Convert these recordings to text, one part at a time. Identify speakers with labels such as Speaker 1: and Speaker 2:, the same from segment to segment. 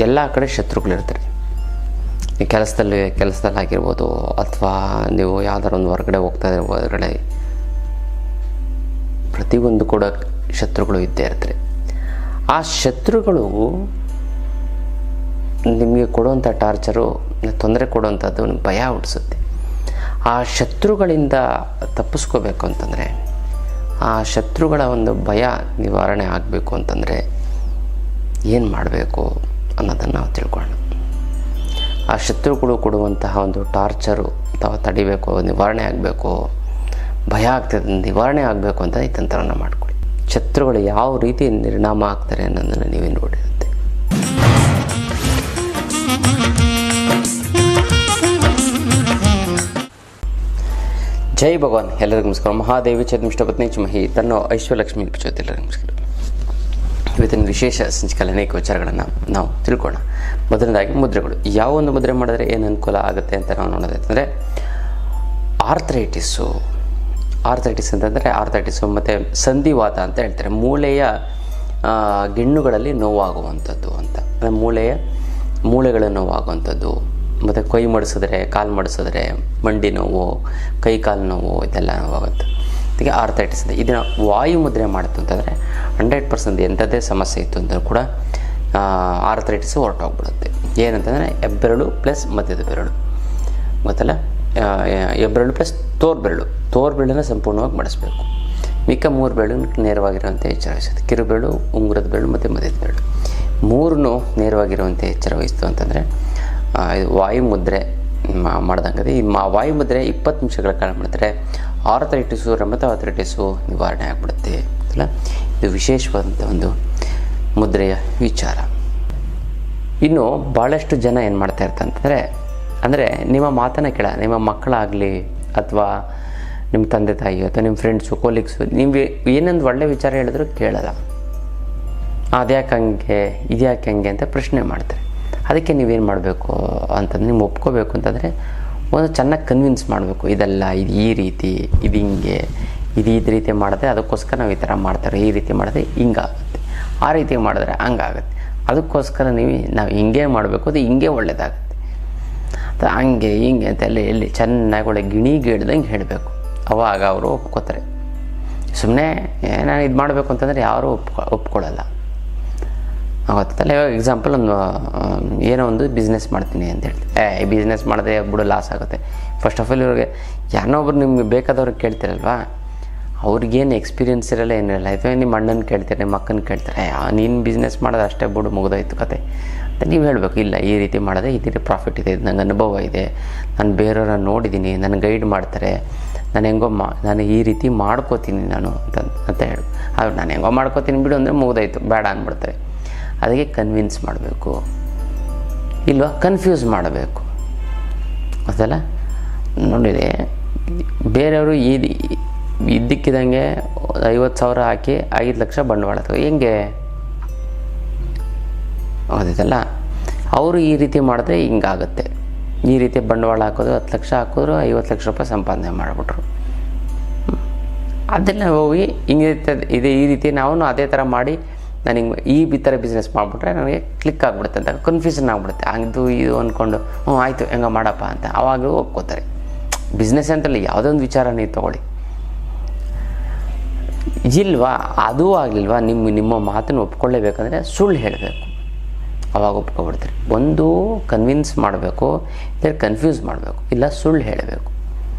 Speaker 1: ಎಲ್ಲ ಕಡೆ ಶತ್ರುಗಳಿರ್ತಾರೆ. ಈ ಕೆಲಸದಲ್ಲಾಗಿರ್ಬೋದು, ಅಥವಾ ನೀವು ಯಾವ್ದಾರು ಒಂದು ಹೊರಗಡೆ ಹೋಗ್ತಾ ಇದ್ರೆ ಹೊರಗಡೆ ಪ್ರತಿಯೊಂದು ಕೂಡ ಶತ್ರುಗಳು ಇದ್ದೇ ಇರ್ತಾರೆ. ಆ ಶತ್ರುಗಳು ನಿಮಗೆ ಕೊಡುವಂಥ ಟಾರ್ಚರು, ತೊಂದರೆ ಕೊಡುವಂಥದ್ದು ಭಯ ಹುಟ್ಟಿಸುತ್ತೆ. ಆ ಶತ್ರುಗಳಿಂದ ತಪ್ಪಿಸ್ಕೋಬೇಕು ಅಂತಂದರೆ, ಆ ಶತ್ರುಗಳ ಒಂದು ಭಯ ನಿವಾರಣೆ ಆಗಬೇಕು ಅಂತಂದರೆ ಏನು ಮಾಡಬೇಕು ಅನ್ನೋದನ್ನು ನಾವು ತಿಳ್ಕೊಳ್ಳೋಣ. ಆ ಶತ್ರುಗಳು ಕೊಡುವಂತಹ ಒಂದು ಟಾರ್ಚರು ಅಥವಾ ತಡಿಬೇಕು, ನಿವಾರಣೆ ಆಗಬೇಕು, ಭಯ ಆಗ್ತದೆ ನಿವಾರಣೆ ಆಗಬೇಕು ಅಂತ ಈ ತಂತ್ರವನ್ನು ಮಾಡಿಕೊಳ್ಳಿ. ಶತ್ರುಗಳು ಯಾವ ರೀತಿ ನಿರ್ನಾಮ ಆಗ್ತಾರೆ ಅನ್ನೋದನ್ನು ನೀವೇ ನೋಡಿರುತ್ತೆ. ಜೈ ಭಗವಾನ್. ಎಲ್ಲರಿಗೂ ನಮಸ್ಕಾರ. ಮಹಾದೇವಿ ಚತುರ್ಮಿಷ್ಟಪತ್ನಿ ಚಮಹಿ ತನ್ನೋ ಐಶ್ವರ್ಯಲಕ್ಷ್ಮಿ ಪ್ರಚೋದನೆ. ಎಲ್ಲರಿಗೂ ನಮಸ್ಕಾರ. ಇವತ್ತಿನ ವಿಶೇಷ ಸಂಚಿಕೆಯಲ್ಲಿ ಅನೇಕ ವಿಚಾರಗಳನ್ನು ನಾವು ತಿಳ್ಕೊಳ್ಳೋಣ. ಮೊದಲನೇದಾಗಿ ಮುದ್ರೆಗಳು. ಯಾವ ಒಂದು ಮುದ್ರೆ ಮಾಡಿದ್ರೆ ಏನು ಅನುಕೂಲ ಆಗುತ್ತೆ ಅಂತ ನಾವು ನೋಡೋದಾಯ್ತಂದರೆ, ಆರ್ಥರೈಟಿಸು ಅಂತಂದರೆ ಆರ್ಥರೈಟಿಸು ಮತ್ತು ಸಂಧಿವಾತ ಅಂತ ಹೇಳ್ತಾರೆ. ಮೂಳೆಯ ಗಿಣ್ಣುಗಳಲ್ಲಿ ನೋವಾಗುವಂಥದ್ದು ಅಂತ, ಮೂಳೆಗಳ ನೋವಾಗುವಂಥದ್ದು, ಮತ್ತು ಕೈ ಮಡಿಸಿದ್ರೆ, ಕಾಲು ಮಡಿಸಿದ್ರೆ ಮಂಡಿ ನೋವು, ಕೈ ಕಾಲು ನೋವು, ಇದೆಲ್ಲ ನೋವಾಗುತ್ತೆ. ಇದಕ್ಕೆ ಆರ್ಥರೈಟಿಸ್ ಇದೆ. ಇದನ್ನು ವಾಯು ಮುದ್ರೆ ಮಾಡಿತು ಅಂತಂದರೆ 100% ಎಂಥದ್ದೇ ಸಮಸ್ಯೆ ಇತ್ತು ಅಂತ ಕೂಡ ಆರ್ಥರೈಟಿಸ್ ಹೊರಟೋಗ್ಬಿಡುತ್ತೆ. ಏನಂತಂದರೆ ಹೆಬ್ಬೆರಳು ಪ್ಲಸ್ ಮಧ್ಯದ ಬೆರಳು, ಗೊತ್ತಲ್ಲ, ಹೆಬ್ಬೆರಳು ಪ್ಲಸ್ ತೋರ್ಬೆರಳನ್ನು ಸಂಪೂರ್ಣವಾಗಿ ಮಾಡಿಸ್ಬೇಕು. ಮಿಕ್ಕ 3 ಬೆರಳು ನೇರವಾಗಿರುವಂತೆ ಎಚ್ಚರ ವಹಿಸುತ್ತೆ. ಕಿರುಬೆರಳು, ಉಂಗುರದ ಬೆರಳು ಮತ್ತು ಮಧ್ಯದ ಬೆರಳು 3 ನೇರವಾಗಿರುವಂತೆ ಎಚ್ಚರ ವಹಿಸ್ತು ಅಂತಂದರೆ ವಾಯು ಮುದ್ರೆ ಮಾಡ್ದಂಗೆ. ಈ ವಾಯು ಮುದ್ರೆ 20 ನಿಮಿಷಗಳ ಕಾಲ ಮಾಡಿದ್ರೆ ಆರ್ಥರೈಟಿಸು, ರಮತ ಆರ್ಥರೈಟಿಸು ನಿವಾರಣೆ ಆಗಿಬಿಡುತ್ತೆ ಅಲ್ಲ. ಇದು ವಿಶೇಷವಾದಂಥ ಒಂದು ಮುದ್ರೆಯ ವಿಚಾರ. ಇನ್ನು ಭಾಳಷ್ಟು ಜನ ಏನು ಮಾಡ್ತಾ ಇರ್ತಾರೆ ಅಂದರೆ ನಿಮ್ಮ ಮಾತನ್ನು ನಿಮ್ಮ ಮಕ್ಕಳಾಗಲಿ ಅಥವಾ ನಿಮ್ಮ ತಂದೆ ತಾಯಿ ಅಥವಾ ನಿಮ್ಮ ಫ್ರೆಂಡ್ಸು, ಕೊಲೀಗ್ಸು, ನೀವು ಏನೊಂದು ಒಳ್ಳೆ ವಿಚಾರ ಹೇಳಿದ್ರು ಕೇಳಲ್ಲ. ಅದ್ಯಾಕೆ ಹಂಗೆ, ಇದ್ಯಾಕೆ ಹಂಗೆ ಅಂತ ಪ್ರಶ್ನೆ ಮಾಡ್ತಾರೆ. ಅದಕ್ಕೆ ನೀವೇನು ಮಾಡಬೇಕು ಅಂತಂದ್ರೆ, ನೀವು ಒಪ್ಕೋಬೇಕು ಅಂತಂದರೆ ಒಂದು ಚೆನ್ನಾಗಿ ಕನ್ವಿನ್ಸ್ ಮಾಡಬೇಕು. ಇದೆಲ್ಲ ಇದು ಈ ರೀತಿ, ಇದು ಹಿಂಗೆ, ಇದು ರೀತಿ ಮಾಡಿದ್ರೆ ಅದಕ್ಕೋಸ್ಕರ ನಾವು ಈ ಥರ ಮಾಡ್ತಾರೆ, ಈ ರೀತಿ ಮಾಡಿದ್ರೆ ಹಿಂಗಾಗುತ್ತೆ, ಆ ರೀತಿ ಮಾಡಿದ್ರೆ ಹಂಗಾಗುತ್ತೆ, ಅದಕ್ಕೋಸ್ಕರ ನಾವು ಹಿಂಗೆ ಮಾಡಬೇಕು, ಅದು ಹಿಂಗೆ ಒಳ್ಳೆಯದಾಗುತ್ತೆ, ಅದು ಹಂಗೆ ಹಿಂಗೆ ಅಂತೆಲ್ಲ ಎಲ್ಲಿ ಚೆನ್ನಾಗಿ ಒಳ್ಳೆ ಗಿಣಿಗೇಳ್ದಂಗೆ ಹೇಳಬೇಕು. ಅವಾಗ ಅವರು ಒಪ್ಕೋತಾರೆ. ಸುಮ್ಮನೆ ನಾನು ಇದು ಮಾಡಬೇಕು ಅಂತಂದರೆ ಯಾರೂ ಒಪ್ಕೊಳ್ಳಲ್ಲ. ಗೊತ್ತಲ್ಲ, ಇವಾಗ ಎಕ್ಸಾಂಪಲ್ ಏನೋ ಒಂದು ಬಿಸ್ನೆಸ್ ಮಾಡ್ತೀನಿ ಅಂತ ಹೇಳ್ತೀನಿ. ಈ ಬಿಸ್ನೆಸ್ ಮಾಡಿದ್ರೆ ಬಿಡು ಲಾಸ್ ಆಗುತ್ತೆ. ಫಸ್ಟ್ ಆಫ್ ಆಲ್ ಇವ್ರಿಗೆ ಯಾರೋ ಒಬ್ರು ನಿಮ್ಗೆ ಬೇಕಾದವ್ರಿಗೆ ಕೇಳ್ತಿರಲ್ವಾ, ಅವ್ರಿಗೇನು ಎಕ್ಸ್ಪೀರಿಯನ್ಸ್ ಇರಲ್ಲ, ಏನಿರಲ್ಲ. ಅಥವಾ ನಿಮ್ಮ ಅಣ್ಣನ ಕೇಳ್ತಾರೆ, ನಿಮ್ಮ ಅಕ್ಕನ ಕೇಳ್ತಾರೆ, ನೀನು ಬಿಸ್ನೆಸ್ ಮಾಡೋದು ಅಷ್ಟೇ ಬಿಡು ಮುಗಿದೋಯ್ತು ಕತೆ ಅಂತ ನೀವು ಹೇಳಬೇಕು. ಇಲ್ಲ, ಈ ರೀತಿ ಮಾಡಿದ್ರೆ ಈ ರೀತಿ ಪ್ರಾಫಿಟ್ ಇದೆ, ಇದು ನಂಗೆ ಅನುಭವ ಇದೆ, ನಾನು ಬೇರೆಯವ್ರನ್ನ ನೋಡಿದ್ದೀನಿ, ನನ್ನ ಗೈಡ್ ಮಾಡ್ತಾರೆ, ನಾನು ಈ ರೀತಿ ಮಾಡ್ಕೋತೀನಿ ನಾನು ಅಂತ ಹೇಳು. ಅವ್ರು ನಾನು ಹೆಂಗೋ ಮಾಡ್ಕೋತೀನಿ ಬಿಡು ಅಂದರೆ ಮುಗಿದೋಯ್ತು, ಬೇಡ ಅಂದ್ಬಿಡ್ತಾರೆ. ಅದಕ್ಕೆ ಕನ್ವಿನ್ಸ್ ಮಾಡಬೇಕು, ಇಲ್ವಾ ಕನ್ಫ್ಯೂಸ್ ಮಾಡಬೇಕು. ಅದಲ್ಲ ನೋಡಿದೆ, ಬೇರೆಯವರು ಇದ್ದಕ್ಕಿದ್ದಂಗೆ 50,000 ಹಾಕಿ 5 ಲಕ್ಷ ಬಂಡವಾಳ ಹೆಂಗೆ ಓದಿದಲ್ಲ. ಅವರು ಈ ರೀತಿ ಮಾಡಿದ್ರೆ ಹಿಂಗಾಗುತ್ತೆ. ಈ ರೀತಿ ಬಂಡವಾಳ ಹಾಕೋದು 10 ಲಕ್ಷ ಹಾಕಿದ್ರು 50 ಲಕ್ಷ ರೂಪಾಯಿ ಸಂಪಾದನೆ ಮಾಡಿಬಿಟ್ರು. ಅದೆಲ್ಲ ಹೋಗಿ ಹಿಂಗೆ ಈ ರೀತಿ ನಾವು ಅದೇ ಥರ ಮಾಡಿ ನಾನು ಹಿಂಗೆ ಈ ಥರ ಬಿಸ್ನೆಸ್ ಮಾಡಿಬಿಟ್ರೆ ನನಗೆ ಕ್ಲಿಕ್ ಆಗಿಬಿಡುತ್ತೆ ಅಂತ ಕನ್ಫ್ಯೂಷನ್ ಆಗಿಬಿಡುತ್ತೆ. ಅದು ಇದು ಅಂದ್ಕೊಂಡು ಆಯಿತು ಹೆಂಗೆ ಮಾಡಪ್ಪ ಅಂತ ಆವಾಗ ಒಪ್ಕೋತಾರೆ. ಬಿಸ್ನೆಸ್ ಅಂತಲ್ಲ, ಯಾವುದೊಂದು ವಿಚಾರ ನೀವು ತೊಗೊಳ್ಳಿ, ಇಲ್ವಾ ಅದೂ ಆಗಲಿಲ್ವಾ, ನಿಮ್ಮ ಮಾತನ್ನು ಒಪ್ಕೊಳ್ಳೇಬೇಕಂದ್ರೆ ಸುಳ್ಳು ಹೇಳಬೇಕು, ಅವಾಗ ಒಪ್ಕೊಬಿಡ್ತಾರೆ. ಒಂದು ಕನ್ವಿನ್ಸ್ ಮಾಡಬೇಕು, ಇಲ್ಲ ಕನ್ಫ್ಯೂಸ್ ಮಾಡಬೇಕು, ಇಲ್ಲ ಸುಳ್ಳು ಹೇಳಬೇಕು.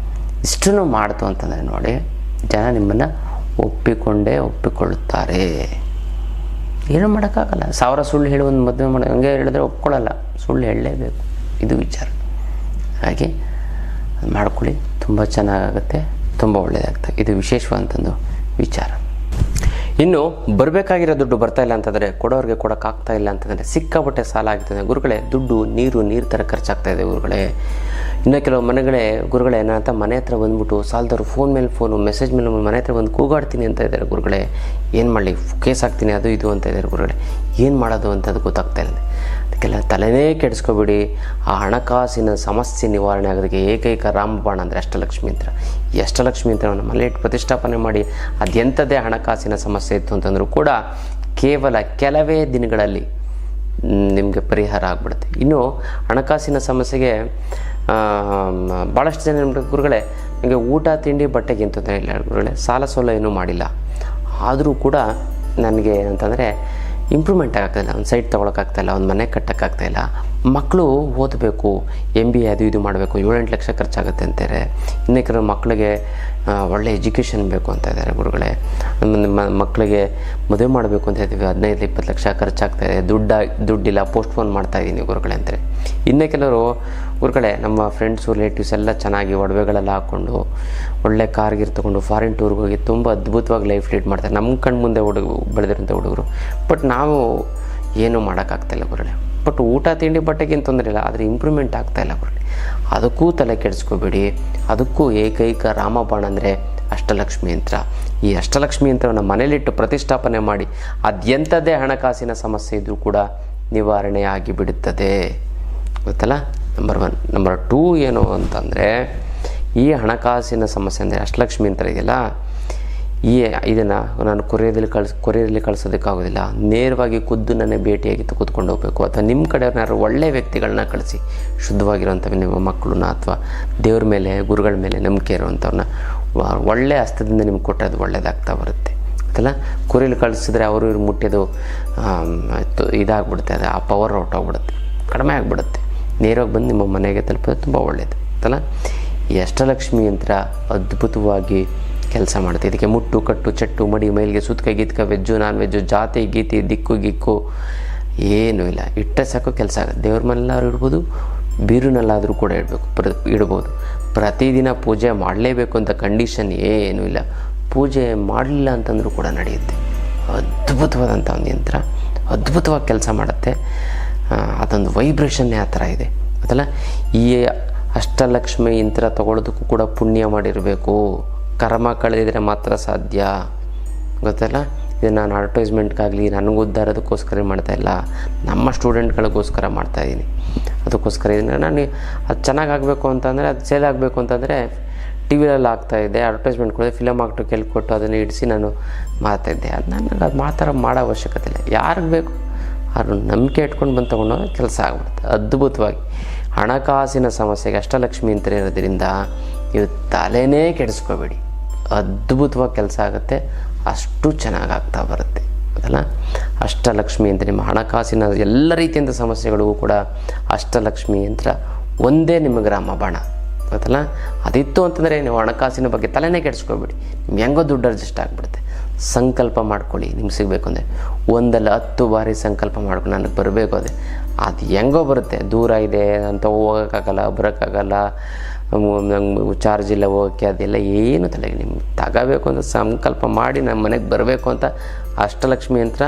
Speaker 1: ಇಷ್ಟನ್ನು ಮಾಡ್ತು ಅಂತಂದರೆ ನೋಡಿ, ಜನ ನಿಮ್ಮನ್ನು ಒಪ್ಪಿಕೊಳ್ಳುತ್ತಾರೆ. ಏನೂ ಮಾಡೋಕ್ಕಾಗಲ್ಲ. 1000 ಸುಳ್ಳು ಹೇಳಿ ಒಂದು ಮದುವೆ ಮಾಡಿ ಹಂಗೆ ಹೇಳಿದ್ರೆ ಒಪ್ಕೊಳ್ಳಲ್ಲ, ಸುಳ್ಳು ಹೇಳಲೇಬೇಕು. ಇದು ವಿಚಾರ. ಹಾಗೆ ಅದು ಮಾಡ್ಕೊಳ್ಳಿ, ತುಂಬ ಚೆನ್ನಾಗಾಗುತ್ತೆ, ತುಂಬ ಒಳ್ಳೆಯದಾಗ್ತದೆ. ಇದು ವಿಶೇಷವಾದಂಥದ್ದು ವಿಚಾರ. ಇನ್ನು ಬರಬೇಕಾಗಿರೋ ದುಡ್ಡು ಬರ್ತಾಯಿಲ್ಲ ಅಂತಂದರೆ, ಕೊಡೋರಿಗೆ ಕೊಡೋಕ್ಕಾಗ್ತಾ ಇಲ್ಲ ಅಂತಂದರೆ, ಸಿಕ್ಕಾಪಟ್ಟೆ ಸಾಲ ಆಗ್ತದೆ ಗುರುಗಳೇ, ದುಡ್ಡು ನೀರು ಥರ ಖರ್ಚಾಗ್ತಾಯಿದೆ ಗುರುಗಳೇ. ಇನ್ನು ಕೆಲವು ಗುರುಗಳೇ ಏನಂತ ಮನೆ ಹತ್ರ ಬಂದ್ಬಿಟ್ಟು ಸಾಲದವ್ರು ಫೋನ್ ಮೇಲೆ ಫೋನು, ಮೆಸೇಜ್ ಮೇಲೆ ಮನೆ ಹತ್ರ ಬಂದು ಕೂಗಾಡ್ತೀನಿ ಅಂತ ಇದ್ದಾರೆ ಗುರುಗಳೇ. ಏನು ಮಾಡಲಿ, ಕೇಸ್ ಹಾಕ್ತೀನಿ ಅದು ಇದು ಅಂತ ಇದ್ದಾರೆ ಗುರುಗಳೇ. ಏನು ಮಾಡೋದು ಅಂತ ಅದು ಗೊತ್ತಾಗ್ತಾ ಇಲ್ಲ. ಅದಕ್ಕೆಲ್ಲ ತಲೆನೇ ಕೆಡಿಸ್ಕೊಬೇಡಿ. ಆ ಹಣಕಾಸಿನ ಸಮಸ್ಯೆ ನಿವಾರಣೆ ಆಗೋದಕ್ಕೆ ಏಕೈಕ ರಾಮಬಾಣ ಅಂದರೆ ಅಷ್ಟಲಕ್ಷ್ಮಿ ಯಂತ್ರ. ಈ ಅಷ್ಟಲಕ್ಷ್ಮಿ ಯಂತ್ರವನ್ನು ಮನೆ ಪ್ರತಿಷ್ಠಾಪನೆ ಮಾಡಿ, ಅದೆಂಥದ್ದೇ ಹಣಕಾಸಿನ ಸಮಸ್ಯೆ ಇತ್ತು ಅಂತಂದರೂ ಕೂಡ ಕೇವಲ ಕೆಲವೇ ದಿನಗಳಲ್ಲಿ ನಿಮಗೆ ಪರಿಹಾರ ಆಗ್ಬಿಡುತ್ತೆ. ಇನ್ನು ಹಣಕಾಸಿನ ಸಮಸ್ಯೆಗೆ ಭಾಳಷ್ಟು ಜನ ಗುರುಗಳೇ ನನಗೆ ಊಟ ತಿಂಡಿ ಬಟ್ಟೆಗೆ ತೊಂದರೆ ಇಲ್ಲ ಗುರುಗಳೇ, ಸಾಲ ಸೋಲ ಏನೂ ಮಾಡಿಲ್ಲ, ಆದರೂ ಕೂಡ ನನಗೆ ಅಂತಂದರೆ ಇಂಪ್ರೂವ್ಮೆಂಟ್ ಆಗ್ತಾಯಿಲ್ಲ, ಒಂದು ಸೈಟ್ ತೊಗೊಳಕ್ಕಾಗ್ತಾಯಿಲ್ಲ, ಒಂದು ಮನೆ ಕಟ್ಟೋಕ್ಕಾಗ್ತಾಯಿಲ್ಲ, ಮಕ್ಕಳು ಓದಬೇಕು, MBA ಅದು ಇದು ಮಾಡಬೇಕು, 7-8 ಲಕ್ಷ ಖರ್ಚಾಗುತ್ತೆ ಅಂತಾರೆ. ಇನ್ನು ಕೆಲವು ಮಕ್ಕಳಿಗೆ ಒಳ್ಳೆ ಎಜುಕೇಷನ್ ಬೇಕು ಅಂತ ಇದ್ದಾರೆ ಗುರುಗಳೇ. ಮಕ್ಕಳಿಗೆ ಮದುವೆ ಮಾಡಬೇಕು ಅಂತ ಇದ್ದೀವಿ, 15-20 ಲಕ್ಷ ಖರ್ಚಾಗ್ತಾಯಿದೆ, ದುಡ್ಡಿಲ್ಲ, ಪೋಸ್ಟ್ಪೋನ್ ಮಾಡ್ತಾಯಿದ್ದೀನಿ ಗುರುಗಳೇ ಅಂತಾರೆ. ಇನ್ನೂ ಕೆಲವರು ಗುರುಗಳೇ ನಮ್ಮ ಫ್ರೆಂಡ್ಸು ರಿಲೇಟಿವ್ಸ್ ಎಲ್ಲ ಚೆನ್ನಾಗಿ ಒಡವೆಗಳೆಲ್ಲ ಹಾಕ್ಕೊಂಡು ಒಳ್ಳೆ ಕಾರ್ಗಿರ್ ತೊಗೊಂಡು ಫಾರಿನ್ ಟೂರ್ಗೆ ಹೋಗಿ ತುಂಬ ಅದ್ಭುತವಾಗಿ ಲೈಫ್ ಲೀಡ್ ಮಾಡ್ತಾರೆ, ನಮ್ಮ ಕಣ್ಣು ಮುಂದೆ ಬೆಳೆದಿರೋಂಥ ಹುಡುಗರು. ಬಟ್ ನಾವು ಏನೂ ಮಾಡೋಕ್ಕಾಗ್ತಾಯಿಲ್ಲ ಗುರುಗಳೇ. ಬಟ್ ಊಟ ತಿಂಡಿ ಬಟ್ಟೆಗೇನು ತೊಂದರೆ ಇಲ್ಲ, ಆದರೆ ಇಂಪ್ರೂವ್ಮೆಂಟ್ ಆಗ್ತಾಯಿಲ್ಲ ಗುರುಗಳೇ. ಅದಕ್ಕೂ ತಲೆ ಕೆಡಿಸ್ಕೋಬೇಡಿ. ಅದಕ್ಕೂ ಏಕೈಕ ರಾಮಬಾಣ ಅಂದರೆ ಅಷ್ಟಲಕ್ಷ್ಮಿ ಯಂತ್ರ. ಈ ಅಷ್ಟಲಕ್ಷ್ಮಿ ಯಂತ್ರವನ್ನು ಮನೇಲಿಟ್ಟು ಪ್ರತಿಷ್ಠಾಪನೆ ಮಾಡಿ ಅದೆಂಥದ್ದೇ ಹಣಕಾಸಿನ ಸಮಸ್ಯೆ ಇದ್ದರೂ ಕೂಡ ನಿವಾರಣೆ ಆಗಿಬಿಡುತ್ತದೆ, ಗೊತ್ತಲ್ಲ. ನಂಬರ್ 1. ನಂಬರ್ 2 ಏನು ಅಂತಂದರೆ, ಈ ಹಣಕಾಸಿನ ಸಮಸ್ಯೆ ಅಂದರೆ ಅಷ್ಟಲಕ್ಷ್ಮಿ ಯಂತ್ರ ಇದೆಯಲ್ಲ, ಇದನ್ನು ನಾನು ಕೊರಿಯರಲ್ಲಿ ಕಳಿಸೋದಕ್ಕಾಗೋದಿಲ್ಲ, ನೇರವಾಗಿ ಖುದ್ದು ನನ್ನ ಭೇಟಿಯಾಗಿ ಕೂತ್ಕೊಂಡು ಹೋಗಬೇಕು. ಅಥವಾ ನಿಮ್ಮ ಕಡೆಯವ್ರನ್ನ ಯಾರು ಒಳ್ಳೆಯ ವ್ಯಕ್ತಿಗಳನ್ನ ಕಳಿಸಿ, ಶುದ್ಧವಾಗಿರೋಂಥ ನಿಮ್ಮ ಮಕ್ಕಳನ್ನ ಅಥವಾ ದೇವ್ರ ಮೇಲೆ ಗುರುಗಳ ಮೇಲೆ ನಂಬಿಕೆ ಇರುವಂಥವ್ರನ್ನ ಒಳ್ಳೆಯ ಹಸ್ತದಿಂದ ನಿಮ್ಗೆ ಕೊಟ್ಟರೆ ಅದು ಒಳ್ಳೆಯದಾಗ್ತಾ ಬರುತ್ತೆ, ಗೊತ್ತಲ್ಲ. ಕೊರಿಯಲ್ಲಿ ಕಳಿಸಿದ್ರೆ ಅವರು ಇವ್ರು ಮುಟ್ಟಿದ್ದು ಇದಾಗ್ಬಿಡುತ್ತೆ, ಅದು ಆ ಪವರ್ ಹೊರಟೋಗ್ಬಿಡುತ್ತೆ, ಕಡಿಮೆ ಆಗಿಬಿಡುತ್ತೆ. ನೇರವಾಗಿ ಬಂದು ನಿಮ್ಮ ಮನೆಗೆ ತಲುಪೋದು ತುಂಬ ಒಳ್ಳೆಯದು, ಗೊತ್ತಲ್ಲ. ಈ ಅಷ್ಟಲಕ್ಷ್ಮಿ ಯಂತ್ರ ಅದ್ಭುತವಾಗಿ ಕೆಲಸ ಮಾಡುತ್ತೆ. ಇದಕ್ಕೆ ಮುಟ್ಟು ಕಟ್ಟು ಚಟ್ಟು ಮಡಿ ಮೈಲಿಗೆ ಸುತ್ಕ ಗೀತ್ಕ ವೆಜ್ಜು ನಾನ್ ವೆಜ್ಜು ಜಾತಿ ಗೀತಿ ದಿಕ್ಕು ಗಿಕ್ಕು ಏನೂ ಇಲ್ಲ, ಇಟ್ಟರೆ ಸಾಕು ಕೆಲಸ ಆಗುತ್ತೆ. ದೇವ್ರ ಮನೆಲ್ಲಾದ್ರೂ ಇಡ್ಬೋದು, ಬೀರುನಲ್ಲಾದರೂ ಕೂಡ ಇಡ್ಬೋದು. ಪ್ರತಿದಿನ ಪೂಜೆ ಮಾಡಲೇಬೇಕು ಅಂತ ಕಂಡೀಷನ್ ಏನೂ ಇಲ್ಲ. ಪೂಜೆ ಮಾಡಲಿಲ್ಲ ಅಂತಂದ್ರೂ ಕೂಡ ನಡೆಯುತ್ತೆ. ಅದ್ಭುತವಾದಂಥ ಒಂದು ಯಂತ್ರ, ಅದ್ಭುತವಾಗಿ ಕೆಲಸ ಮಾಡುತ್ತೆ. ಅದೊಂದು ವೈಬ್ರೇಷನ್ನೇ ಆ ಥರ ಇದೆ, ಗೊತ್ತಲ್ಲ. ಈ ಅಷ್ಟಲಕ್ಷ್ಮಿ ಯಂತ್ರ ತೊಗೊಳೋದಕ್ಕೂ ಕೂಡ ಪುಣ್ಯ ಮಾಡಿರಬೇಕು, ಕರ್ಮ ಕಳೆದಿದ್ರೆ ಮಾತ್ರ ಸಾಧ್ಯ, ಗೊತ್ತಲ್ಲ. ಇದು ನಾನು ಅಡ್ವರ್ಟೈಸ್ಮೆಂಟ್ಗಾಗಲಿ ನನಗೆ ಉದ್ಧಾರದಕ್ಕೋಸ್ಕರ ಮಾಡ್ತಾಯಿಲ್ಲ, ನಮ್ಮ ಸ್ಟೂಡೆಂಟ್ಗಳಿಗೋಸ್ಕರ ಮಾಡ್ತಾಯಿದ್ದೀನಿ. ಅದಕ್ಕೋಸ್ಕರ ಇದನ್ನು ನಾನು ಅದು ಚೆನ್ನಾಗಾಗಬೇಕು ಅಂತಂದರೆ, ಅದು ಸೇಲ್ ಆಗಬೇಕು ಅಂತಂದರೆ ಟಿ ವಿಯಲ್ಲಿ ಆಗ್ತಾಯಿದ್ದೆ, ಅಡ್ವರ್ಟೈಸ್ಮೆಂಟ್ ಕೊಡೋದು, ಫಿಲಮ್ ಆಕ್ಟ್ರು ಕೊಟ್ಟು ಅದನ್ನು ಇಡಿಸಿ ನಾನು ಮಾಡ್ತಾಯಿದ್ದೆ. ಅದು ನನಗೆ ಅದು ಮಾಡೋ ಅವಶ್ಯಕತೆ ಇಲ್ಲ. ಯಾರಿಗೆ ಬೇಕು ಅವ್ರು ನಂಬಿಕೆ ಇಟ್ಕೊಂಡು ಬಂದು ತೊಗೊಂಡೋದ್ರೆ ಕೆಲಸ ಆಗ್ಬಿಡುತ್ತೆ ಅದ್ಭುತವಾಗಿ. ಹಣಕಾಸಿನ ಸಮಸ್ಯೆಗೆ ಅಷ್ಟಲಕ್ಷ್ಮಿ ಯಂತ್ರ ಇರೋದ್ರಿಂದ ನೀವು ತಲೆನೇ ಕೆಡಿಸ್ಕೋಬೇಡಿ, ಅದ್ಭುತವಾಗಿ ಕೆಲಸ ಆಗುತ್ತೆ, ಅಷ್ಟು ಚೆನ್ನಾಗಾಗ್ತಾ ಬರುತ್ತೆ, ಅದಲ್ಲ. ಅಷ್ಟಲಕ್ಷ್ಮಿ ಯಂತ್ರ ನಿಮ್ಮ ಹಣಕಾಸಿನ ಎಲ್ಲ ರೀತಿಯಂಥ ಸಮಸ್ಯೆಗಳಿಗೂ ಕೂಡ ಅಷ್ಟಲಕ್ಷ್ಮಿ ಯಂತ್ರ ಒಂದೇ ನಿಮಗೆ ರಾಮಬಾಣ, ಗೊತ್ತಲ್ಲ. ಅದಿತ್ತು ಅಂತಂದರೆ ನೀವು ಹಣಕಾಸಿನ ಬಗ್ಗೆ ತಲೆನೇ ಕೆಡಿಸ್ಕೋಬೇಡಿ, ನಿಮ್ಗೆ ಹೆಂಗೋ ದುಡ್ಡು ಅಡ್ಜಸ್ಟ್ ಆಗಿಬಿಡುತ್ತೆ. ಸಂಕಲ್ಪ ಮಾಡ್ಕೊಳ್ಳಿ, ನಿಮ್ಗೆ ಸಿಗಬೇಕು ಅಂದರೆ 1-10 ಬಾರಿ ಸಂಕಲ್ಪ ಮಾಡ್ಕೊಂಡು ನನಗೆ ಬರಬೇಕು, ಅದು ಹೆಂಗೋ ಬರುತ್ತೆ. ದೂರ ಇದೆ ಅಂತ ಹೋಗೋಕ್ಕಾಗಲ್ಲ, ಬರೋಕ್ಕಾಗಲ್ಲ, ನಂಗೆ ಚಾರ್ಜ್ ಇಲ್ಲ ಹೋಗೋಕ್ಕೆ, ಅದೆಲ್ಲ ಏನು ತಲೆಗೆ. ನಿಮ್ಗೆ ತಗೋಬೇಕು ಅಂತ ಸಂಕಲ್ಪ ಮಾಡಿ ನಮ್ಮ ಮನೆಗೆ ಬರಬೇಕು ಅಂತ ಅಷ್ಟಲಕ್ಷ್ಮಿ ಯಂತ್ರ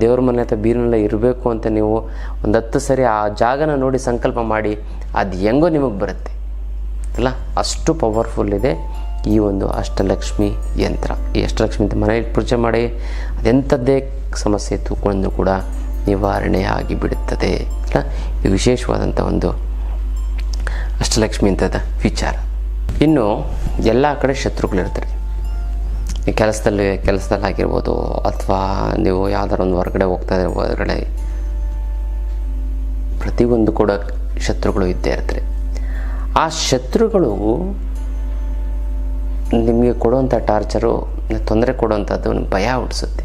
Speaker 1: ದೇವ್ರ ಮನೆ ಅಥವಾ ಬೀರಿನೆಲ್ಲ ಇರಬೇಕು ಅಂತ ನೀವು 10 ಸರಿ ಆ ಜಾಗನ ನೋಡಿ ಸಂಕಲ್ಪ ಮಾಡಿ, ಅದು ಹೆಂಗೋ ನಿಮಗೆ ಬರುತ್ತೆ ಅಲ್ಲ. ಅಷ್ಟು ಪವರ್ಫುಲ್ ಇದೆ ಈ ಒಂದು ಅಷ್ಟಲಕ್ಷ್ಮಿ ಯಂತ್ರ. ಈ ಅಷ್ಟಲಕ್ಷ್ಮಿ ಯಂತ್ರ ಮನೆಯಲ್ಲಿ ಪೂಜೆ ಮಾಡಿ ಅದೆಂಥದ್ದೇ ಸಮಸ್ಯೆ ತೂಕೊಂಡು ಕೂಡ ನಿವಾರಣೆ ಆಗಿಬಿಡುತ್ತದೆ ಅಲ್ಲ. ಇದು ವಿಶೇಷವಾದಂಥ ಒಂದು ಅಷ್ಟಲಕ್ಷ್ಮಿ ಯಂತ್ರದ ವಿಚಾರ. ಇನ್ನು ಎಲ್ಲ ಕಡೆ ಶತ್ರುಗಳಿರ್ತಾರೆ. ಈ ಕೆಲಸದಲ್ಲಾಗಿರ್ಬೋದು, ಅಥವಾ ನೀವು ಯಾವ್ದಾರು ಒಂದು ಹೊರಗಡೆ ಹೋಗ್ತಾ ಇದ್ರೆ ಹೊರಗಡೆ ಪ್ರತಿಯೊಂದು ಕೂಡ ಶತ್ರುಗಳು ಇದ್ದೇ ಇರ್ತಾರೆ. ಆ ಶತ್ರುಗಳು ನಿಮಗೆ ಕೊಡುವಂಥ ಟಾರ್ಚರು, ತೊಂದರೆ ಕೊಡುವಂಥದ್ದು ಭಯ ಹುಟ್ಟಿಸುತ್ತೆ.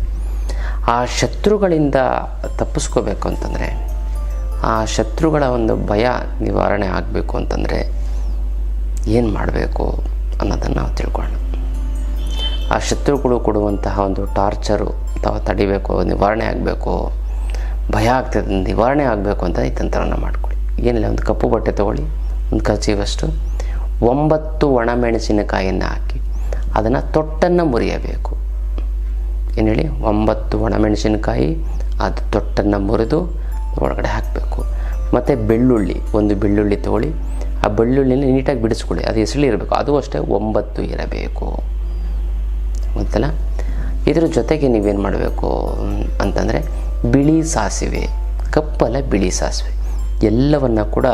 Speaker 1: ಆ ಶತ್ರುಗಳಿಂದ ತಪ್ಪಿಸ್ಕೋಬೇಕು ಅಂತಂದರೆ, ಆ ಶತ್ರುಗಳ ಒಂದು ಭಯ ನಿವಾರಣೆ ಆಗಬೇಕು ಅಂತಂದರೆ ಏನು ಮಾಡಬೇಕು ಅನ್ನೋದನ್ನು ನಾವು ತಿಳ್ಕೊಳ್ಳೋಣ. ಆ ಶತ್ರುಗಳು ಕೊಡುವಂತಹ ಒಂದು ಟಾರ್ಚರು ಅಥವಾ ತಡಿಬೇಕು, ನಿವಾರಣೆ ಆಗಬೇಕು, ಭಯ ಆಗ್ತದೆ ನಿವಾರಣೆ ಆಗಬೇಕು ಅಂತ ಈ ತಂತ್ರವನ್ನು ಮಾಡ್ಕೊಳ್ಳಿ. ಏನಿಲ್ಲ, ಒಂದು ಕಪ್ಪು ಬಟ್ಟೆ ತೊಗೊಳ್ಳಿ, ಒಂದು ಕಚೀವಷ್ಟು 9 ಒಣಮೆಣಸಿನಕಾಯಿಯನ್ನು ಹಾಕಿ ಅದನ್ನು ತೊಟ್ಟನ್ನು ಮುರಿಯಬೇಕು. ಏನು ಹೇಳಿ, 9 ಒಣಮೆಣಸಿನಕಾಯಿ ಅದು ತೊಟ್ಟನ್ನು ಮುರಿದು ಒಳಗಡೆ ಹಾಕಬೇಕು. ಮತ್ತು ಬೆಳ್ಳುಳ್ಳಿ, ಒಂದು ಬೆಳ್ಳುಳ್ಳಿ ತೊಗೊಳ್ಳಿ, ಆ ಬೆಳ್ಳುಳ್ಳಿನ ನೀಟಾಗಿ ಬಿಡಿಸ್ಕೊಳ್ಳಿ, ಅದು ಎಸಳಿ ಇರಬೇಕು, ಅದು ಅಷ್ಟೇ 9 ಇರಬೇಕು, ಗೊತ್ತಲ್ಲ. ಇದ್ರ ಜೊತೆಗೆ ನೀವೇನು ಮಾಡಬೇಕು ಅಂತಂದರೆ ಬಿಳಿ ಸಾಸಿವೆ, ಕಪ್ಪಲ್ಲ ಬಿಳಿ ಸಾಸಿವೆ ಎಲ್ಲವನ್ನು ಕೂಡ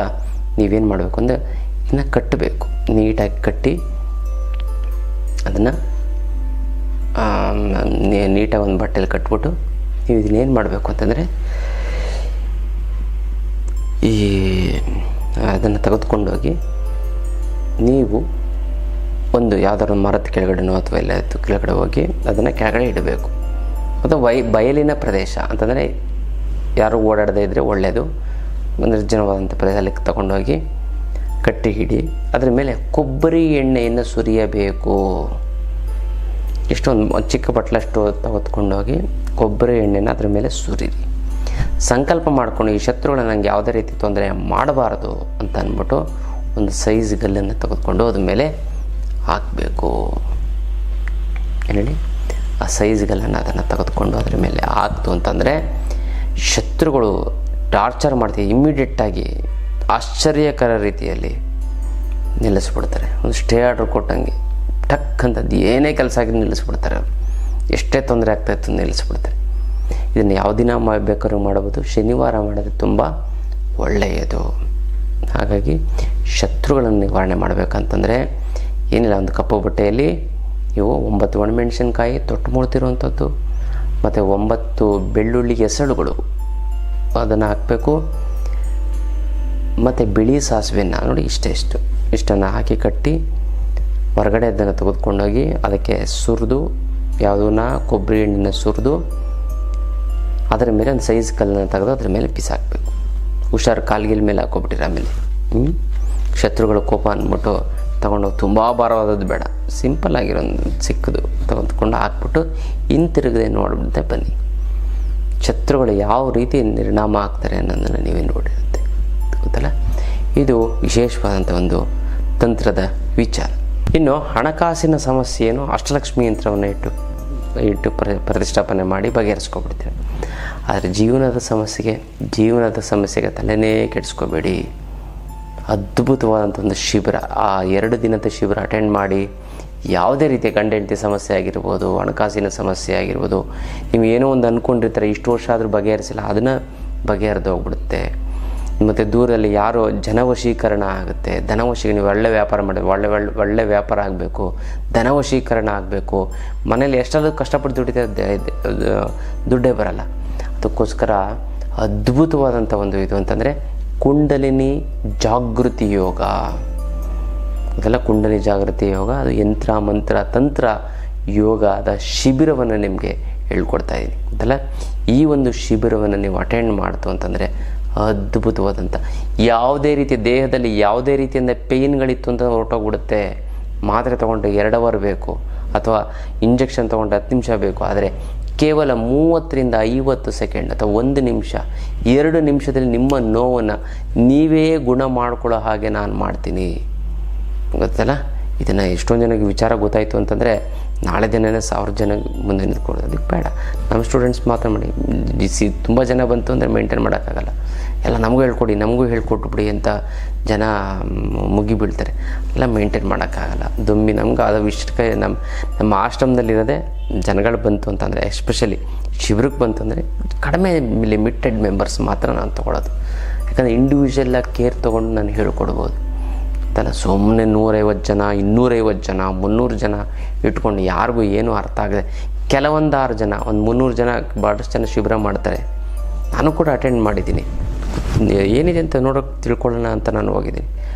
Speaker 1: ನೀವೇನು ಮಾಡಬೇಕು ಅಂದರೆ ಇದನ್ನು ಕಟ್ಟಬೇಕು, ನೀಟಾಗಿ ಕಟ್ಟಿ ಅದನ್ನು ನೀಟಾಗಿ ಒಂದು ಬಟ್ಟೆಯಲ್ಲಿ ಕಟ್ಬಿಟ್ಟು ನೀವು ಇದನ್ನೇನು ಮಾಡಬೇಕು ಅಂತಂದರೆ ಈ ಅದನ್ನು ತೆಗೆದುಕೊಂಡೋಗಿ ನೀವು ಒಂದು ಯಾವ್ದಾದ್ರು ಮರದ ಕೆಳಗಡೆನೋ ಅಥವಾ ಎಲ್ಲ ಕೆಳಗಡೆ ಹೋಗಿ ಅದನ್ನು ಕೆಳಗಡೆ ಇಡಬೇಕು. ಮತ್ತು ಬಯಲಿನ ಪ್ರದೇಶ ಅಂತಂದರೆ ಯಾರು ಓಡಾಡದೇ ಇದ್ದರೆ ಒಳ್ಳೆಯದು. ನಿರ್ಜನವಾದಂಥ ಪ್ರದೇಶದಲ್ಲಿ ತಗೊಂಡೋಗಿ ಕಟ್ಟಿ ಹಿಡಿ. ಅದರ ಮೇಲೆ ಕೊಬ್ಬರಿ ಎಣ್ಣೆಯನ್ನು ಸುರಿಯಬೇಕು. ಒಂದು ಚಿಕ್ಕ ಬಟ್ಲಷ್ಟು ತೆಗೆದುಕೊಂಡೋಗಿ ಕೊಬ್ಬರಿ ಎಣ್ಣೆನ ಅದ್ರ ಮೇಲೆ ಸುರಿರಿ. ಸಂಕಲ್ಪ ಮಾಡಿಕೊಂಡು ಈ ಶತ್ರುಗಳು ನನಗೆ ಯಾವುದೇ ರೀತಿ ತೊಂದರೆ ಮಾಡಬಾರ್ದು ಅಂತ ಅಂದ್ಬಿಟ್ಟು ಒಂದು ಸೈಜ್ ಗಲ್ಲನ್ನು ತೆಗೆದುಕೊಂಡು ಅದ್ರ ಮೇಲೆ ಹಾಕಬೇಕು. ಹೇಳಿ, ಆ ಸೈಜ್ ಗಲ್ಲನ್ನು ಅದನ್ನು ತೆಗೆದುಕೊಂಡು ಅದ್ರ ಮೇಲೆ ಹಾಕ್ತು ಅಂತಂದರೆ ಶತ್ರುಗಳು ಟಾರ್ಚರ್ ಮಾಡ್ತೀವಿ ಇಮ್ಮಿಡಿಯೇಟಾಗಿ ಆಶ್ಚರ್ಯಕರ ರೀತಿಯಲ್ಲಿ ನಿಲ್ಲಿಸ್ಬಿಡ್ತಾರೆ. ಒಂದು ಸ್ಟೇ ಆರ್ಡ್ರ್ ಕೊಟ್ಟಂಗೆ ಟಕ್ ಅಂತದ್ದು ಏನೇ ಕೆಲಸ ಆಗಿ ನಿಲ್ಲಿಸ್ಬಿಡ್ತಾರೆ. ಅವರು ಎಷ್ಟೇ ತೊಂದರೆ ಆಗ್ತಾಯಿತ್ತು ನಿಲ್ಲಿಸ್ಬಿಡ್ತಾರೆ. ಇದನ್ನು ಯಾವ ದಿನ ಬೇಕಾದ್ರೂ ಮಾಡ್ಬೋದು, ಶನಿವಾರ ಮಾಡೋದು ತುಂಬ ಒಳ್ಳೆಯದು. ಹಾಗಾಗಿ ಶತ್ರುಗಳನ್ನು ನಿವಾರಣೆ ಮಾಡಬೇಕಂತಂದರೆ ಏನಿಲ್ಲ, ಒಂದು ಕಪ್ಪು ಬಟ್ಟೆಯಲ್ಲಿ ನೀವು 9 ಒಣಮೆಣಸಿನ್ಕಾಯಿ ತೊಟ್ಟು ಮುಳ್ತಿರುವಂಥದ್ದು ಮತ್ತು 9 ಬೆಳ್ಳುಳ್ಳಿ ಎಸಳುಗಳು ಅದನ್ನು ಹಾಕಬೇಕು. ಮತ್ತು ಬಿಳಿ ಸಾಸಿವೆನ ನೋಡಿ ಇಷ್ಟನ್ನು ಹಾಕಿ ಕಟ್ಟಿ ಹೊರಗಡೆ ಅದನ್ನು ತೆಗೆದುಕೊಂಡೋಗಿ ಅದಕ್ಕೆ ಸುರಿದು ಯಾವುದನ್ನ ಕೊಬ್ಬರಿ ಎಣ್ಣೆನ ಸುರಿದು ಅದರ ಮೇಲೆ ಒಂದು ಸೈಜ್ ಕಲ್ಲನ್ನು ತೆಗೆದು ಅದ್ರ ಮೇಲೆ ಬಿಸಾಕಬೇಕು. ಹುಷಾರು, ಕಾಲ್ಗಿಲ್ ಮೇಲೆ ಹಾಕ್ಕೊಬಿಟ್ಟಿರ. ಆಮೇಲೆ ಶತ್ರುಗಳ ಕೋಪ ಅಂದ್ಬಿಟ್ಟು ತೊಗೊಂಡೋಗಿ ತುಂಬ ಭಾರವಾದದ್ದು ಬೇಡ, ಸಿಂಪಲ್ ಆಗಿರೋ ಒಂದು ಚಿಕ್ಕದು ತೆಗೆದುಕೊಂಡು ಹಾಕ್ಬಿಟ್ಟು ಹಿಂತಿರುಗದೆ ನೋಡ್ಬಿಡ್ತೆ ಬನ್ನಿ. ಶತ್ರುಗಳು ಯಾವ ರೀತಿ ನಿರ್ನಾಮ ಆಗ್ತಾರೆ ಅನ್ನೋದನ್ನು ನೀವೇ ನೋಡಿರುತ್ತೆ, ಗೊತ್ತಲ್ಲ. ಇದು ವಿಶೇಷವಾದಂಥ ಒಂದು ತಂತ್ರದ ವಿಚಾರ. ಇನ್ನು ಹಣಕಾಸಿನ ಸಮಸ್ಯೆಯನ್ನು ಅಷ್ಟಲಕ್ಷ್ಮಿ ಯಂತ್ರವನ್ನು ಇಟ್ಟು ಪ್ರತಿಷ್ಠಾಪನೆ ಮಾಡಿ ಬಗೆಹರಿಸ್ಕೊಬಿಡ್ತೇವೆ. ಆದರೆ ಜೀವನದ ಸಮಸ್ಯೆಗೆ ತಲೆನೇ ಕೆಡಿಸ್ಕೋಬೇಡಿ. ಅದ್ಭುತವಾದಂಥ ಒಂದು ಶಿಬಿರ, ಆ 2 ದಿನದ ಶಿಬಿರ ಅಟೆಂಡ್ ಮಾಡಿ ಯಾವುದೇ ರೀತಿಯ ಗಂಡ ಹೆಂಡತಿ ಸಮಸ್ಯೆ ಆಗಿರ್ಬೋದು, ಹಣಕಾಸಿನ ಸಮಸ್ಯೆ ಆಗಿರ್ಬೋದು, ನೀವು ಏನೋ ಒಂದು ಅಂದ್ಕೊಂಡಿರ್ತಾರೆ ಇಷ್ಟು ವರ್ಷ ಆದರೂ ಬಗೆಹರಿಸಿಲ್ಲ, ಅದನ್ನು ಬಗೆಹರಿದು ಹೋಗ್ಬಿಡುತ್ತೆ. ಮತ್ತು ದೂರಲ್ಲಿ ಯಾರೋ ಜನವಶೀಕರಣ ಆಗುತ್ತೆ. ಧನವಶೀಕರಣ, ನೀವು ಒಳ್ಳೆ ವ್ಯಾಪಾರ ಮಾಡಿದ್ರೆ ಒಳ್ಳೆ ವ್ಯಾಪಾರ ಆಗಬೇಕು, ಧನವಶೀಕರಣ ಆಗಬೇಕು. ಮನೇಲಿ ಎಷ್ಟಾದರೂ ಕಷ್ಟಪಟ್ಟು ದುಡ್ಡೇ ಬರಲ್ಲ. ಅದಕ್ಕೋಸ್ಕರ ಅದ್ಭುತವಾದಂಥ ಒಂದು ಇದು ಅಂತಂದರೆ ಕುಂಡಲಿನಿ ಜಾಗೃತಿ ಯೋಗ. ಅದೆಲ್ಲ ಕುಂಡಲಿ ಜಾಗೃತಿ ಯೋಗ, ಅದು ಯಂತ್ರ ಮಂತ್ರ ತಂತ್ರ ಯೋಗದ ಶಿಬಿರವನ್ನು ನಿಮಗೆ ಹೇಳ್ಕೊಡ್ತಾ ಇದ್ದೀನಿ, ಗೊತ್ತಲ್ಲ. ಈ ಒಂದು ಶಿಬಿರವನ್ನು ನೀವು ಅಟೆಂಡ್ ಮಾಡ್ತು ಅಂತಂದರೆ ಅದ್ಭುತವಾದಂಥ ಯಾವುದೇ ರೀತಿಯ ದೇಹದಲ್ಲಿ ಯಾವುದೇ ರೀತಿಯಿಂದ ಪೇಯ್ನ್ಗಳಿತ್ತು ಅಂತ ಹೊರಟೋಗ್ಬಿಡುತ್ತೆ. ಮಾತ್ರೆ ತೊಗೊಂಡು 2 ಅವರ್ ಬೇಕು ಅಥವಾ ಇಂಜೆಕ್ಷನ್ ತೊಗೊಂಡು 10 ನಿಮಿಷ ಬೇಕು. ಆದರೆ ಕೇವಲ 30ರಿಂದ 50 ಸೆಕೆಂಡ್ ಅಥವಾ 1 ನಿಮಿಷ 2 ನಿಮಿಷದಲ್ಲಿ ನಿಮ್ಮ ನೋವನ್ನು ನೀವೇ ಗುಣ ಮಾಡ್ಕೊಳ್ಳೋ ಹಾಗೆ ನಾನು ಮಾಡ್ತೀನಿ, ಗೊತ್ತಲ್ಲ. ಇದನ್ನು ಎಷ್ಟೊಂದು ಜನಕ್ಕೆ ವಿಚಾರ ಗೊತ್ತಾಯಿತು ಅಂತಂದರೆ ನಾಳೆ ದಿನವೇ 1000 ಜನ ಮುಂದೆ ನಿಂತ್ಕೊಳ್ಳೋದು. ಅದಕ್ಕೆ ಬೇಡ, ನಮ್ಮ ಸ್ಟೂಡೆಂಟ್ಸ್ ಮಾತ್ರ ಮಾಡಿ. ತುಂಬ ಜನ ಬಂತು ಅಂದರೆ ಮೇಂಟೈನ್ ಮಾಡೋಕ್ಕಾಗಲ್ಲ. ಎಲ್ಲ ನಮಗೂ ಹೇಳ್ಕೊಟ್ಬಿಡಿ ಅಂತ ಜನ ಮುಗಿಬೀಳ್ತಾರೆ. ಎಲ್ಲ ಮೇಂಟೈನ್ ಮಾಡೋಕ್ಕಾಗಲ್ಲ. ನಮ್ಗೆ ಅದು ಇಷ್ಟಕ್ಕೆ ನಮ್ಮ ಆಶ್ರಮದಲ್ಲಿರೋದೇ ಜನಗಳು ಬಂತು ಅಂತಂದರೆ, ಎಸ್ಪೆಷಲಿ ಶಿಬಿರಕ್ಕೆ ಬಂತು ಅಂದರೆ ಕಡಿಮೆ ಲಿಮಿಟೆಡ್ ಮೆಂಬರ್ಸ್ ಮಾತ್ರ ನಾನು ತೊಗೊಳೋದು. ಯಾಕಂದರೆ ಇಂಡಿವಿಜುವಲಾಗಿ ಕೇರ್ ತೊಗೊಂಡು ನಾನು ಹೇಳ್ಕೊಡ್ಬೋದು ಅಂತಲ್ಲ. ಸುಮ್ಮನೆ 150 ಜನ 250 ಜನ 300 ಜನ ಇಟ್ಕೊಂಡು ಯಾರಿಗೂ ಏನೂ ಅರ್ಥ ಆಗದೆ, ಕೆಲವೊಂದು 6 ಜನ ಒಂದು 300 ಜನ ಭಾಳಷ್ಟು ಜನ ಶಿಬಿರ ಮಾಡ್ತಾರೆ. ನಾನು ಕೂಡ ಅಟೆಂಡ್ ಮಾಡಿದ್ದೀನಿ. ಏನಿದೆ ಅಂತ ನೋಡೋಕೆ ತಿಳ್ಕೊಳ್ಳೋಣ ಅಂತ ನಾನು ಹೋಗಿದ್ದೀನಿ.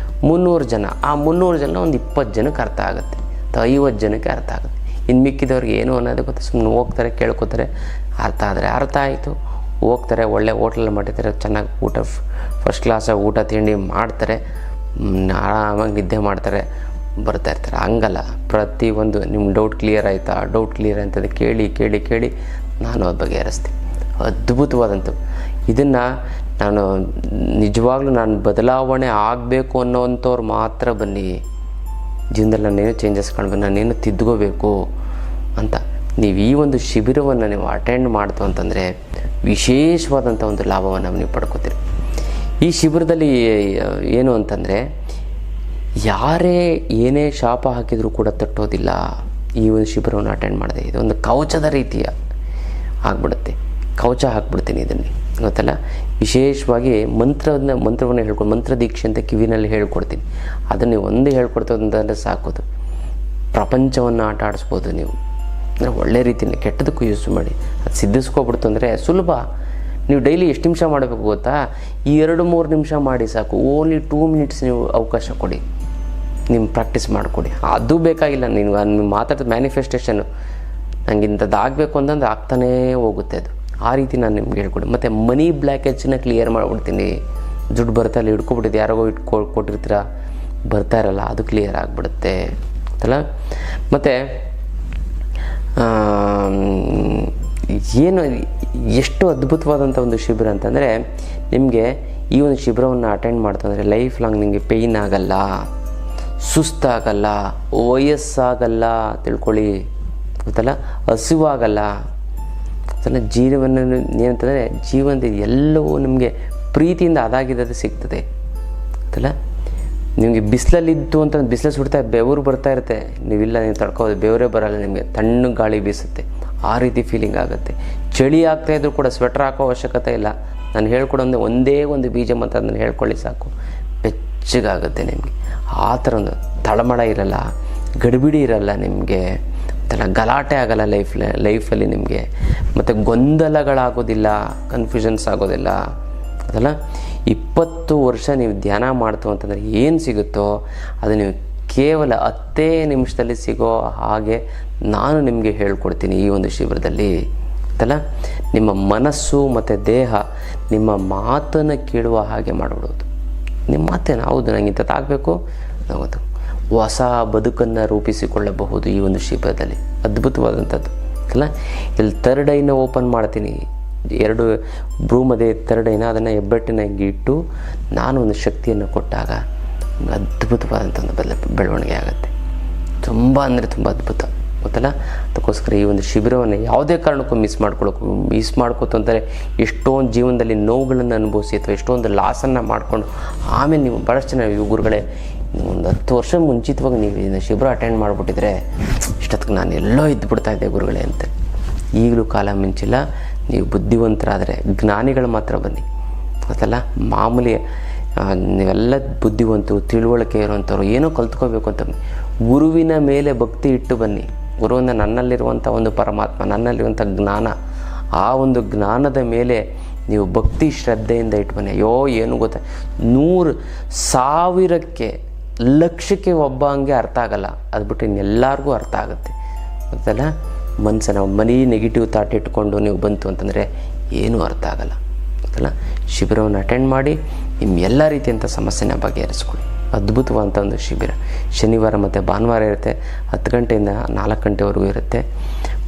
Speaker 1: 300 ಜನ, ಆ 300 ಜನ ಒಂದು 20 ಜನಕ್ಕೆ ಅರ್ಥ ಆಗುತ್ತೆ ಅಥವಾ 50 ಜನಕ್ಕೆ ಅರ್ಥ ಆಗುತ್ತೆ. ಇನ್ನು ಮಿಕ್ಕಿದವ್ರಿಗೆ ಏನು ಅನ್ನೋದು ಗೊತ್ತು. ಸುಮ್ಮನೆ ಹೋಗ್ತಾರೆ, ಕೇಳ್ಕೊತಾರೆ, ಅರ್ಥ ಆದರೆ ಅರ್ಥ ಆಯಿತು, ಹೋಗ್ತಾರೆ. ಒಳ್ಳೆ ಹೋಟ್ಲಲ್ಲಿ ಮಾಡಿರ್ತಾರೆ, ಚೆನ್ನಾಗಿ ಊಟ ಫಸ್ಟ್ ಕ್ಲಾಸಾಗಿ ಊಟ ತಿಂಡಿ ಮಾಡ್ತಾರೆ, ಆರಾಮಾಗಿ ನಿದ್ದೆ ಮಾಡ್ತಾರೆ, ಬರ್ತಾಯಿರ್ತಾರೆ. ಹಂಗಲ್ಲ, ಪ್ರತಿಯೊಂದು ನಿಮ್ಮ ಡೌಟ್ ಕ್ಲಿಯರ್ ಆಯಿತಾ, ಡೌಟ್ ಕ್ಲಿಯರ್ ಅಂತಂದು ಕೇಳಿ ನಾನು ಅದು ಬಗೆಹರಿಸ್ತೀನಿ. ಅದ್ಭುತವಾದಂಥ ಇದನ್ನು ನಾನು ನಿಜವಾಗ್ಲೂ ಬದಲಾವಣೆ ಆಗಬೇಕು ಅನ್ನೋವಂಥವ್ರು ಮಾತ್ರ ಬನ್ನಿ. ಜೀವನದಲ್ಲಿ ನಾನೇನು ಚೇಂಜಸ್ ಕಾಣಬೇಕು, ನಾನೇನು ತಿದ್ಕೋಬೇಕು ಅಂತ ನೀವು ಈ ಒಂದು ಶಿಬಿರವನ್ನು ನೀವು ಅಟೆಂಡ್ ಮಾಡ್ತು ಅಂತಂದರೆ ವಿಶೇಷವಾದಂಥ ಒಂದು ಲಾಭವನ್ನು ನೀವು ಪಡ್ಕೋತೀರಿ. ಈ ಶಿಬಿರದಲ್ಲಿ ಏನು ಅಂತಂದರೆ ಯಾರೇ ಏನೇ ಶಾಪ ಹಾಕಿದರೂ ಕೂಡ ತಟ್ಟೋದಿಲ್ಲ. ಈ ಒಂದು ಶಿಬಿರವನ್ನು ಅಟೆಂಡ್ ಮಾಡಿದೆ, ಇದು ಒಂದು ಕವಚದ ರೀತಿಯ ಆಗ್ಬಿಡುತ್ತೆ. ಕವಚ ಹಾಕ್ಬಿಡ್ತೀನಿ ಇದನ್ನು, ಗೊತ್ತಲ್ಲ. ವಿಶೇಷವಾಗಿ ಮಂತ್ರವನ್ನು ಹೇಳ್ಕೊಂಡು ಮಂತ್ರ ದೀಕ್ಷೆ ಅಂತ ಕಿವಿನಲ್ಲಿ ಹೇಳ್ಕೊಡ್ತೀನಿ. ಅದನ್ನು ನೀವು ಒಂದು ಹೇಳ್ಕೊಡ್ತದಂತಂದರೆ ಸಾಕೋದು, ಪ್ರಪಂಚವನ್ನು ಆಟ ಆಡಿಸ್ಬೋದು ನೀವು. ಅಂದರೆ ಒಳ್ಳೆ ರೀತಿಯಲ್ಲಿ, ಕೆಟ್ಟದಕ್ಕೂ ಯೂಸ್ ಮಾಡಿ ಅದು ಸಿದ್ಧಿಸ್ಕೊಬಿಡ್ತು ಅಂದರೆ ಸುಲಭ. ನೀವು ಡೈಲಿ ಎಷ್ಟು ನಿಮಿಷ ಮಾಡಬೇಕು ಗೊತ್ತಾ? ಈ 2-3 ನಿಮಿಷ ಮಾಡಿ ಸಾಕು. ಓನ್ಲಿ 2 ಮಿನಿಟ್ಸ್ ನೀವು ಅವಕಾಶ ಕೊಡಿ, ನಿಮ್ಮ ಪ್ರಾಕ್ಟೀಸ್ ಮಾಡಿಕೊಡಿ. ಅದು ಬೇಕಾಗಿಲ್ಲ, ನೀವು ಮಾತಾಡೋದು ಮ್ಯಾನಿಫೆಸ್ಟೇಷನ್ನು. ನನಗೆ ಇಂಥದ್ದು ಆಗಬೇಕು ಅಂತಂದ್ರೆ ಆಗ್ತಾನೇ ಹೋಗುತ್ತೆ ಅದು. ಆ ರೀತಿ ನಾನು ನಿಮ್ಗೆ ಹೇಳ್ಕೊಡಿ. ಮತ್ತು ಮನಿ ಬ್ಲ್ಯಾಕೇಜನ್ನ ಕ್ಲಿಯರ್ ಮಾಡಿಬಿಡ್ತೀನಿ. ದುಡ್ಡು ಬರ್ತಾ ಇಲ್ಲ, ಹಿಡ್ಕೊಬಿಟ್ಟಿದ್ದು ಯಾರಿಗೋ ಕೊಟ್ಟಿರ್ತೀರ, ಬರ್ತಾ ಇರಲ್ಲ, ಅದು ಕ್ಲಿಯರ್ ಆಗಿಬಿಡುತ್ತೆ ಅಲ್ಲ. ಮತ್ತು ಏನು ಎಷ್ಟು ಅದ್ಭುತವಾದಂಥ ಒಂದು ಶಿಬಿರ ಅಂತಂದರೆ, ನಿಮಗೆ ಈ ಒಂದು ಶಿಬಿರವನ್ನು ಅಟೆಂಡ್ ಮಾಡ್ತಂದರೆ ಲೈಫ್ ಲಾಂಗ್ ನಿಮಗೆ ಪೇಯ್ನ್ ಆಗಲ್ಲ, ಸುಸ್ತಾಗಲ್ಲ, ವಯಸ್ಸಾಗಲ್ಲ, ತಿಳ್ಕೊಳ್ಳಿ ಗೊತ್ತಲ್ಲ, ಹಸಿವಾಗಲ್ಲ ಗೊತ್ತಲ್ಲ. ಜೀವನ ಏನಂತಂದರೆ ಜೀವನದ ಎಲ್ಲವೂ ನಿಮಗೆ ಪ್ರೀತಿಯಿಂದ ಅದಾಗಿದ್ದು ಸಿಗ್ತದೆ ಗೊತ್ತಲ್ಲ. ನಿಮಗೆ ಬಿಸಿಲಲ್ಲಿದ್ದು ಅಂತ ಬಿಸಿಲು ಸುಡ್ತಾ ಬೆವರು ಬರ್ತಾ ಇರುತ್ತೆ, ನೀವಿಲ್ಲ ನೀವು ತಡ್ಕೋದು, ಬೆವರೇ ಬರಲ್ಲ ನಿಮಗೆ, ತಣ್ಣಗೆ ಗಾಳಿ ಬೀಸುತ್ತೆ, ಆ ರೀತಿ ಫೀಲಿಂಗ್ ಆಗುತ್ತೆ. ಚಳಿ ಆಗ್ತಾಯಿದ್ರು ಕೂಡ ಸ್ವೆಟ್ರ್ ಹಾಕೋ ಅವಶ್ಯಕತೆ ಇಲ್ಲ. ನಾನು ಹೇಳ್ಕೊಡೋದು ಒಂದೇ ಒಂದು ಬೀಜ ಮತ್ತು ಅದನ್ನು ಹೇಳ್ಕೊಳ್ಳಿ ಸಾಕು, ಬೆಚ್ಚಗಾಗುತ್ತೆ ನಿಮಗೆ. ಆ ಥರ ಒಂದು ತಳಮಳ ಇರಲ್ಲ, ಗಡಿಬಿಡಿ ಇರಲ್ಲ ನಿಮಗೆ, ಗಲಾಟೆ ಆಗಲ್ಲ ಲೈಫಲ್ಲಿ ನಿಮಗೆ. ಮತ್ತು ಗೊಂದಲಗಳಾಗೋದಿಲ್ಲ, ಕನ್ಫ್ಯೂಷನ್ಸ್ ಆಗೋದಿಲ್ಲ ಅದಲ್ಲ. 20 ವರ್ಷ ನೀವು ಧ್ಯಾನ ಮಾಡ್ತು ಅಂತಂದರೆ ಏನು ಸಿಗುತ್ತೋ ಅದು ನೀವು ಕೇವಲ 10 ನಿಮಿಷದಲ್ಲಿ ಸಿಗೋ ಹಾಗೆ ನಾನು ನಿಮಗೆ ಹೇಳ್ಕೊಡ್ತೀನಿ ಈ ಒಂದು ಶಿಬಿರದಲ್ಲಿ ಅಂತಲ್ಲ. ನಿಮ್ಮ ಮನಸ್ಸು ಮತ್ತು ದೇಹ ನಿಮ್ಮ ಮಾತನ್ನು ಕೇಳುವ ಹಾಗೆ ಮಾಡಿಬಿಡೋದು. ನಿಮ್ಮ ಮಾತೇನು ಹೌದು, ನನಗೆ ಇಂಥದ್ದಾಗಬೇಕು, ಹೌದು, ಹೊಸ ಬದುಕನ್ನು ರೂಪಿಸಿಕೊಳ್ಳಬಹುದು ಈ ಒಂದು ಶಿಬಿರದಲ್ಲಿ. ಅದ್ಭುತವಾದಂಥದ್ದು ಅಲ್ಲ. ಇಲ್ಲಿ 3rd ಐನ ಓಪನ್ ಮಾಡ್ತೀನಿ, 2 ರೂಮ್ ಅದೇ 3rd ಐನ, ಅದನ್ನು ಹೆಬ್ಬೆಟ್ಟಿನಾಗಿ ಇಟ್ಟು ನಾನು ಒಂದು ಶಕ್ತಿಯನ್ನು ಕೊಟ್ಟಾಗ ಅದ್ಭುತವಾದಂಥ ಒಂದು ಬೆಳವಣಿಗೆ ಆಗುತ್ತೆ. ತುಂಬ ಅಂದರೆ ತುಂಬ ಅದ್ಭುತ ಗೊತ್ತಲ್ಲ. ಅದಕ್ಕೋಸ್ಕರ ಈ ಒಂದು ಶಿಬಿರವನ್ನು ಯಾವುದೇ ಕಾರಣಕ್ಕೂ ಮಿಸ್ ಮಾಡ್ಕೋತು ಅಂತಾರೆ. ಎಷ್ಟೊಂದು ಜೀವನದಲ್ಲಿ ನೋವುಗಳನ್ನು ಅನುಭವಿಸಿ ಅಥವಾ ಎಷ್ಟೊಂದು ಲಾಸನ್ನು ಮಾಡಿಕೊಂಡು ಆಮೇಲೆ ನೀವು ಭಾಳಷ್ಟು ಜನ ಗುರುಗಳೇ ಒಂದು 10 ವರ್ಷ ಮುಂಚಿತವಾಗಿ ನೀವು ಇದನ್ನು ಶಿಬಿರ ಅಟೆಂಡ್ ಮಾಡಿಬಿಟ್ಟಿದ್ರೆ ಇಷ್ಟೊತ್ತಿಗೆ ನಾನು ಎಲ್ಲೋ ಇದ್ದುಬಿಡ್ತಾಯಿದ್ದೆ ಗುರುಗಳೇ ಅಂತ. ಈಗಲೂ ಕಾಲ ಮಿಂಚಿಲ್ಲ. ನೀವು ಬುದ್ಧಿವಂತರಾದರೆ, ಜ್ಞಾನಿಗಳು ಮಾತ್ರ ಬನ್ನಿ ಗೊತ್ತಲ್ಲ. ಮಾಮೂಲಿ ನೀವೆಲ್ಲ ಬುದ್ಧಿವಂತರು, ತಿಳುವಳಿಕೆ ಇರುವಂಥವ್ರು, ಏನೋ ಕಲ್ತ್ಕೋಬೇಕು ಅಂತ ಗುರುವಿನ ಮೇಲೆ ಭಕ್ತಿ ಇಟ್ಟು ಬನ್ನಿ. ಗುರುವಿನ ನನ್ನಲ್ಲಿರುವಂಥ ಒಂದು ಪರಮಾತ್ಮ, ನನ್ನಲ್ಲಿರುವಂಥ ಜ್ಞಾನ, ಆ ಒಂದು ಜ್ಞಾನದ ಮೇಲೆ ನೀವು ಭಕ್ತಿ ಶ್ರದ್ಧೆಯಿಂದ ಇಟ್ಟು ಬನ್ನಿ. ಅಯ್ಯೋ ಏನು ಗೊತ್ತಾ, 100 ಸಾವಿರಕ್ಕೆ ಲಕ್ಷಕ್ಕೆ ಒಬ್ಬ ಹಂಗೆ ಅರ್ಥ ಆಗಲ್ಲ, ಅದು ಬಿಟ್ಟು ಇನ್ನೆಲ್ಲರಿಗೂ ಅರ್ಥ ಆಗುತ್ತೆ ಗೊತ್ತಲ್ಲ. ಮನಸ್ಸನ್ನು ನೆಗೆಟಿವ್ ಥಾಟ್ ಇಟ್ಕೊಂಡು ನೀವು ಬಂತು ಅಂತಂದರೆ ಏನೂ ಅರ್ಥ ಆಗಲ್ಲ ಗೊತ್ತಲ್ಲ. ಶಿಬಿರವನ್ನು ಅಟೆಂಡ್ ಮಾಡಿ ನಿಮ್ಮ ಎಲ್ಲ ರೀತಿಯಂಥ ಸಮಸ್ಯೆನ ಬಗೆಹರಿಸ್ಕೊಳ್ಳಿ. ಅದ್ಭುತವಾದಂಥ ಒಂದು ಶಿಬಿರ ಶನಿವಾರ ಮತ್ತು ಭಾನುವಾರ ಇರುತ್ತೆ. 10 ಗಂಟೆಯಿಂದ 4 ಗಂಟೆವರೆಗೂ ಇರುತ್ತೆ.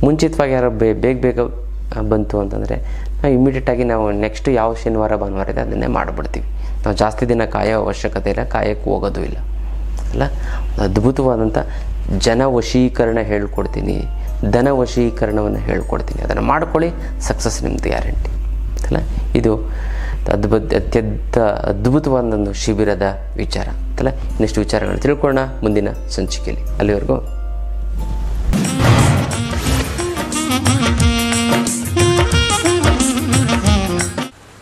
Speaker 1: ಮುಂಚಿತವಾಗಿ ಯಾರೋ ಬೇಗ ಬಂತು ಅಂತಂದರೆ ನಾವು ಇಮಿಡಿಯೇಟಾಗಿ ನಾವು ನೆಕ್ಸ್ಟ್ ಯಾವ ಶನಿವಾರ ಭಾನುವಾರ ಇದೆ ಅದನ್ನೇ ಮಾಡಿಬಿಡ್ತೀವಿ. ನಾವು ಜಾಸ್ತಿ ದಿನ ಕಾಯೋ ಅವಶ್ಯಕತೆ ಇಲ್ಲ, ಕಾಯಕ್ಕೆ ಹೋಗೋದು ಇಲ್ಲ ಅಲ್ಲ. ಅದ್ಭುತವಾದಂಥ ಜನ ವಶೀಕರಣ ಹೇಳ್ಕೊಡ್ತೀನಿ, ಧನ ವಶೀಕರಣವನ್ನು ಹೇಳ್ಕೊಡ್ತೀನಿ. ಅದನ್ನು ಮಾಡ್ಕೊಳ್ಳಿ, ಸಕ್ಸಸ್ ನಿಮ್ಮದು ಗ್ಯಾರಂಟಿ ಅಲ್ಲ. ಇದು ಅತ್ಯಂತ ಅದ್ಭುತವಾದ ಒಂದು ಶಿಬಿರದ ವಿಚಾರ ಅಂತಲ್ಲ. ಇನ್ನಷ್ಟು ವಿಚಾರಗಳನ್ನು ತಿಳ್ಕೊಳ್ಳೋಣ ಮುಂದಿನ ಸಂಚಿಕೆಯಲ್ಲಿ. ಅಲ್ಲಿವರೆಗೂ